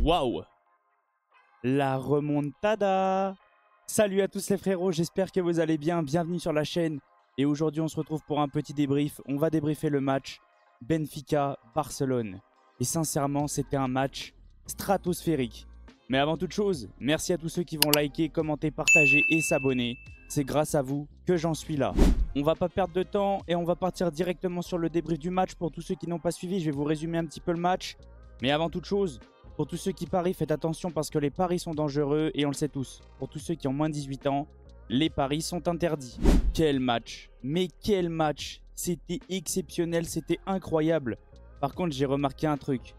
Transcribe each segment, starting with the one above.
Waouh! La remontada! Salut à tous les frérots, j'espère que vous allez bien. Bienvenue sur la chaîne. Et aujourd'hui, on se retrouve pour un petit débrief. On va débriefer le match Benfica-Barcelone. Et sincèrement, c'était un match stratosphérique. Mais avant toute chose, merci à tous ceux qui vont liker, commenter, partager et s'abonner. C'est grâce à vous que j'en suis là. On va pas perdre de temps et on va partir directement sur le débrief du match. Pour tous ceux qui n'ont pas suivi, je vais vous résumer un petit peu le match. Mais avant toute chose, pour tous ceux qui parient, faites attention parce que les paris sont dangereux et on le sait tous. Pour tous ceux qui ont moins de 18 ans, les paris sont interdits. Quel match! Mais quel match! C'était exceptionnel, c'était incroyable. Par contre, j'ai remarqué un truc.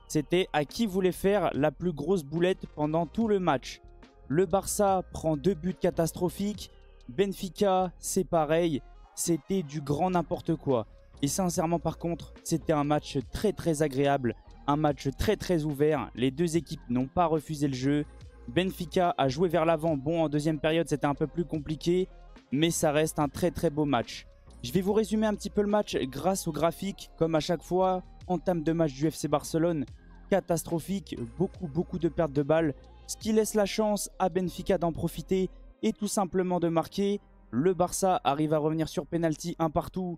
C'était à qui voulait faire la plus grosse boulette pendant tout le match. Le Barça prend 2 buts catastrophiques. Benfica, c'est pareil. C'était du grand n'importe quoi. Et sincèrement, par contre, c'était un match très agréable. Un match très ouvert. Les deux équipes n'ont pas refusé le jeu. Benfica a joué vers l'avant. Bon, en deuxième période, c'était un peu plus compliqué. Mais ça reste un très beau match. Je vais vous résumer un petit peu le match grâce au graphique. Comme à chaque fois, entame de match du FC Barcelone. Catastrophique. Beaucoup de pertes de balles. Ce qui laisse la chance à Benfica d'en profiter et tout simplement de marquer. Le Barça arrive à revenir sur penalty un partout.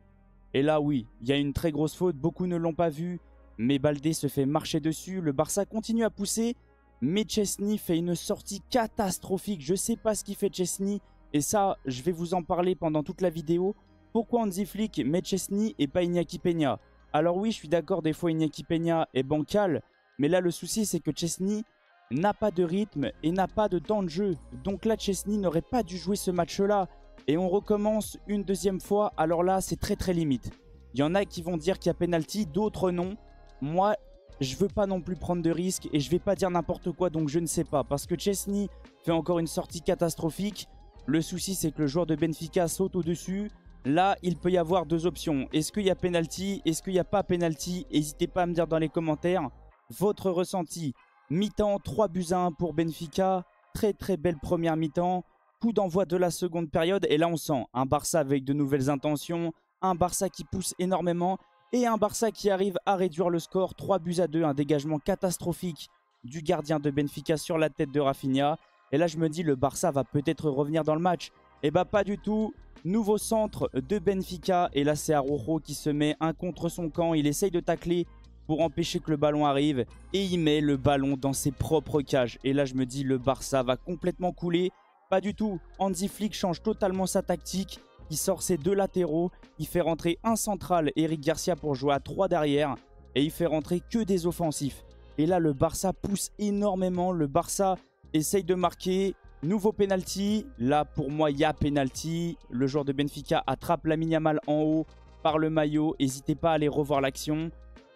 Et là, oui, il y a une très grosse faute. Beaucoup ne l'ont pas vu. Mais Baldé se fait marcher dessus. Le Barça continue à pousser. Mais Szczęsny fait une sortie catastrophique. Je ne sais pas ce qu'il fait Szczęsny. Et ça, je vais vous en parler pendant toute la vidéo. Pourquoi Hansi Flick met Szczęsny et pas Iñaki Peña? Alors oui, je suis d'accord, des fois Iñaki Peña est bancal. Mais là, le souci, c'est que Szczęsny n'a pas de rythme et n'a pas de temps de jeu. Donc là, Szczęsny n'aurait pas dû jouer ce match-là. Et on recommence une deuxième fois. Alors là, c'est très limite. Il y en a qui vont dire qu'il y a penalty, d'autres non. Moi, je veux pas non plus prendre de risques et je vais pas dire n'importe quoi, donc je ne sais pas. Parce que Szczęsny fait encore une sortie catastrophique. Le souci, c'est que le joueur de Benfica saute au-dessus. Là, il peut y avoir deux options. Est-ce qu'il y a penalty? Est-ce qu'il n'y a pas penalty? N'hésitez pas à me dire dans les commentaires votre ressenti. Mi-temps, 3-1 pour Benfica. Très belle première mi-temps. Coup d'envoi de la seconde période. Et là, on sent un Barça avec de nouvelles intentions. Un Barça qui pousse énormément. Et un Barça qui arrive à réduire le score. 3-2. Un dégagement catastrophique du gardien de Benfica sur la tête de Rafinha. Et là, je me dis, le Barça va peut-être revenir dans le match. Eh bien, pas du tout. Nouveau centre de Benfica. Et là, c'est Araujo qui se met un contre son camp. Il essaye de tacler pour empêcher que le ballon arrive. Et il met le ballon dans ses propres cages. Et là, je me dis, le Barça va complètement couler. Pas du tout. Hansi Flick change totalement sa tactique. Il sort ses deux latéraux. Il fait rentrer un central, Eric Garcia, pour jouer à 3 derrière. Et il fait rentrer que des offensifs. Et là, le Barça pousse énormément. Le Barça essaye de marquer. Nouveau penalty. Là, pour moi, il y a penalty. Le joueur de Benfica attrape Lamine Yamal en haut par le maillot. N'hésitez pas à aller revoir l'action.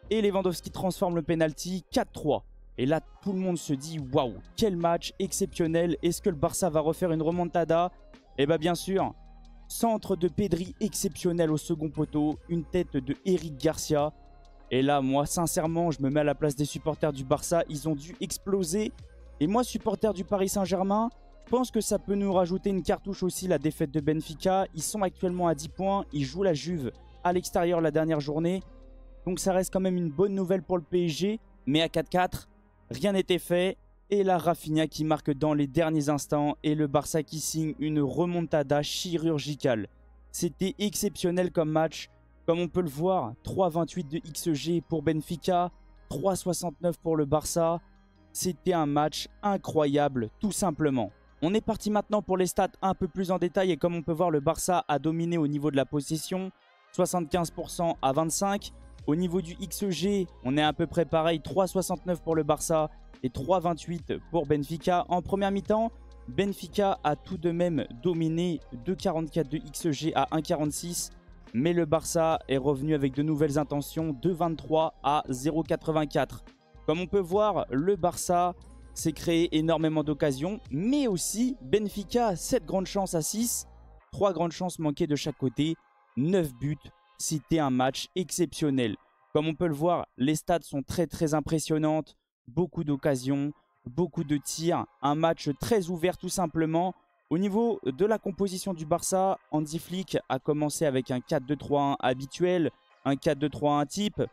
Et Lewandowski transforme le penalty 4-3. Et là, tout le monde se dit, waouh, quel match exceptionnel. Est-ce que le Barça va refaire une remontada? Eh bien, bien sûr. Centre de Pedri exceptionnel au second poteau. Une tête de Eric Garcia. Et là, moi, sincèrement, je me mets à la place des supporters du Barça. Ils ont dû exploser. Et moi, supporter du Paris Saint-Germain, je pense que ça peut nous rajouter une cartouche aussi, la défaite de Benfica. Ils sont actuellement à 10 points. Ils jouent la Juve à l'extérieur la dernière journée. Donc ça reste quand même une bonne nouvelle pour le PSG. Mais à 4-4, rien n'était fait. Et là, Rafinha qui marque dans les derniers instants. Et le Barça qui signe une remontada chirurgicale. C'était exceptionnel comme match. Comme on peut le voir, 3,28 de XG pour Benfica. 3,69 pour le Barça. C'était un match incroyable, tout simplement. On est parti maintenant pour les stats un peu plus en détail. Et comme on peut voir, le Barça a dominé au niveau de la possession. 75% à 25%. Au niveau du XG, on est à peu près pareil. 3,69 pour le Barça et 3,28 pour Benfica. En première mi-temps, Benfica a tout de même dominé 2,44 de XG à 1,46. Mais le Barça est revenu avec de nouvelles intentions. 2,23 à 0,84. Comme on peut voir, le Barça s'est créé énormément d'occasions. Mais aussi, Benfica, 7 grandes chances à 6. 3 grandes chances manquées de chaque côté. 9 buts. C'était un match exceptionnel. Comme on peut le voir, les stats sont très impressionnantes. Beaucoup d'occasions, beaucoup de tirs. Un match très ouvert tout simplement. Au niveau de la composition du Barça, Hansi Flick a commencé avec un 4-2-3-1 habituel. Un 4-2-3-1 type.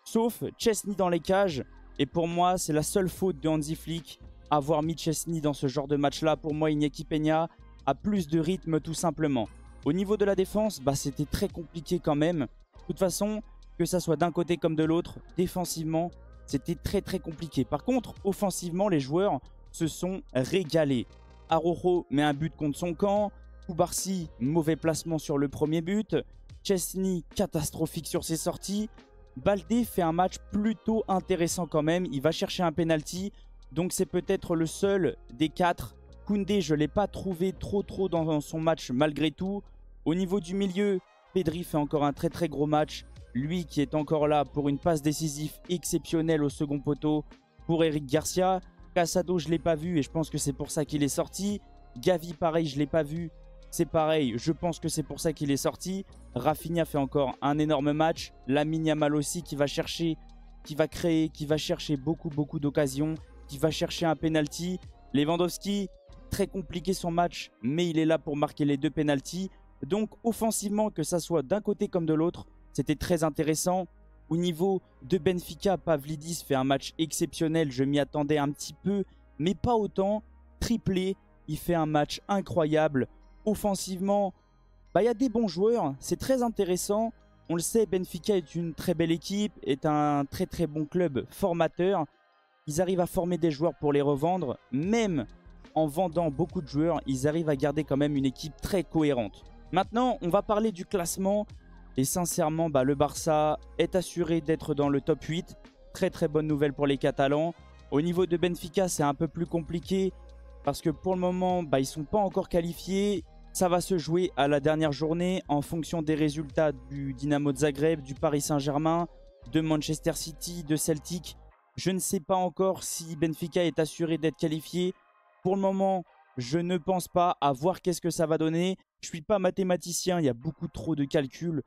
Sauf Szczęsny dans les cages. Et pour moi, c'est la seule faute de Hansi Flick, avoir mis Szczęsny dans ce genre de match-là. Pour moi, Iñaki Peña a plus de rythme tout simplement. Au niveau de la défense, bah, c'était très compliqué quand même. De toute façon, que ça soit d'un côté comme de l'autre, défensivement, c'était très compliqué. Par contre, offensivement, les joueurs se sont régalés. Araujo met un but contre son camp. Cubarsí, mauvais placement sur le premier but. Szczęsny, catastrophique sur ses sorties. Baldé fait un match plutôt intéressant quand même. Il va chercher un penalty. Donc c'est peut-être le seul des quatre. Koundé, je ne l'ai pas trouvé trop dans son match malgré tout. Au niveau du milieu, Pedri fait encore un très gros match. Lui qui est encore là pour une passe décisive exceptionnelle au second poteau pour Eric Garcia. Casado, je ne l'ai pas vu et je pense que c'est pour ça qu'il est sorti. Gavi, pareil, je ne l'ai pas vu. C'est pareil, je pense que c'est pour ça qu'il est sorti. Rafinha fait encore un énorme match. Lamine Yamal aussi qui va chercher, qui va créer, qui va chercher beaucoup d'occasions, qui va chercher un penalty. Lewandowski, très compliqué son match, mais il est là pour marquer les 2 penaltys. Donc offensivement, que ça soit d'un côté comme de l'autre, c'était très intéressant. Au niveau de Benfica, Pavlidis fait un match exceptionnel. Je m'y attendais un petit peu, mais pas autant. Triplé, il fait un match incroyable. Offensivement, bah, y a des bons joueurs. C'est très intéressant. On le sait, Benfica est une très belle équipe, est un très bon club formateur. Ils arrivent à former des joueurs pour les revendre. Même en vendant beaucoup de joueurs, ils arrivent à garder quand même une équipe très cohérente. Maintenant, on va parler du classement. Et sincèrement, bah, le Barça est assuré d'être dans le top 8. Très bonne nouvelle pour les Catalans. Au niveau de Benfica, c'est un peu plus compliqué. Parce que pour le moment, bah, ils ne sont pas encore qualifiés. Ça va se jouer à la dernière journée en fonction des résultats du Dynamo de Zagreb, du Paris Saint-Germain, de Manchester City, de Celtic. Je ne sais pas encore si Benfica est assuré d'être qualifié. Pour le moment, je ne pense pas. À voir qu'est-ce que ça va donner. Je ne suis pas mathématicien, il y a beaucoup trop de calculs,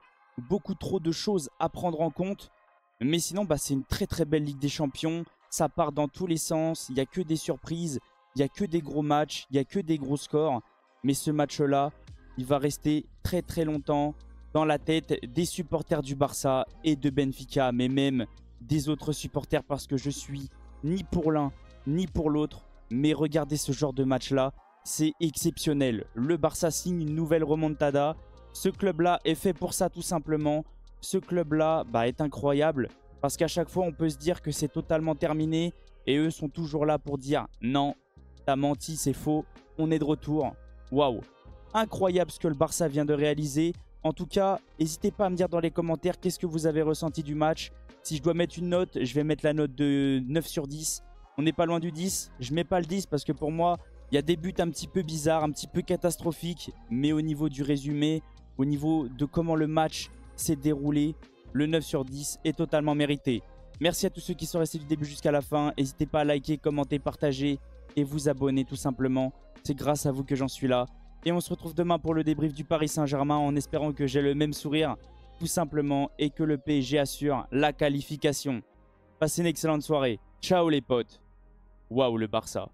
beaucoup trop de choses à prendre en compte. Mais sinon, bah, c'est une très belle Ligue des Champions. Ça part dans tous les sens. Il n'y a que des surprises. Il n'y a que des gros matchs. Il n'y a que des gros scores. Mais ce match-là, il va rester très longtemps dans la tête des supporters du Barça et de Benfica. Mais même des autres supporters parce que je suis ni pour l'un ni pour l'autre. Mais regardez ce genre de match-là. C'est exceptionnel. Le Barça signe une nouvelle remontada. Ce club-là est fait pour ça tout simplement. Ce club-là est incroyable parce qu'à chaque fois, on peut se dire que c'est totalement terminé. Et eux sont toujours là pour dire non, t'as menti, c'est faux. On est de retour. Waouh, incroyable ce que le Barça vient de réaliser. En tout cas, n'hésitez pas à me dire dans les commentaires qu'est-ce que vous avez ressenti du match. Si je dois mettre une note, je vais mettre la note de 9 sur 10. On n'est pas loin du 10. Je ne mets pas le 10 parce que pour moi, il y a des buts un petit peu bizarres, un petit peu catastrophiques. Mais au niveau du résumé, au niveau de comment le match s'est déroulé, le 9 sur 10 est totalement mérité. Merci à tous ceux qui sont restés du début jusqu'à la fin. N'hésitez pas à liker, commenter, partager et vous abonner tout simplement. C'est grâce à vous que j'en suis là. Et on se retrouve demain pour le débrief du Paris Saint-Germain en espérant que j'ai le même sourire tout simplement et que le PSG assure la qualification. Passez une excellente soirée. Ciao les potes. Waouh le Barça.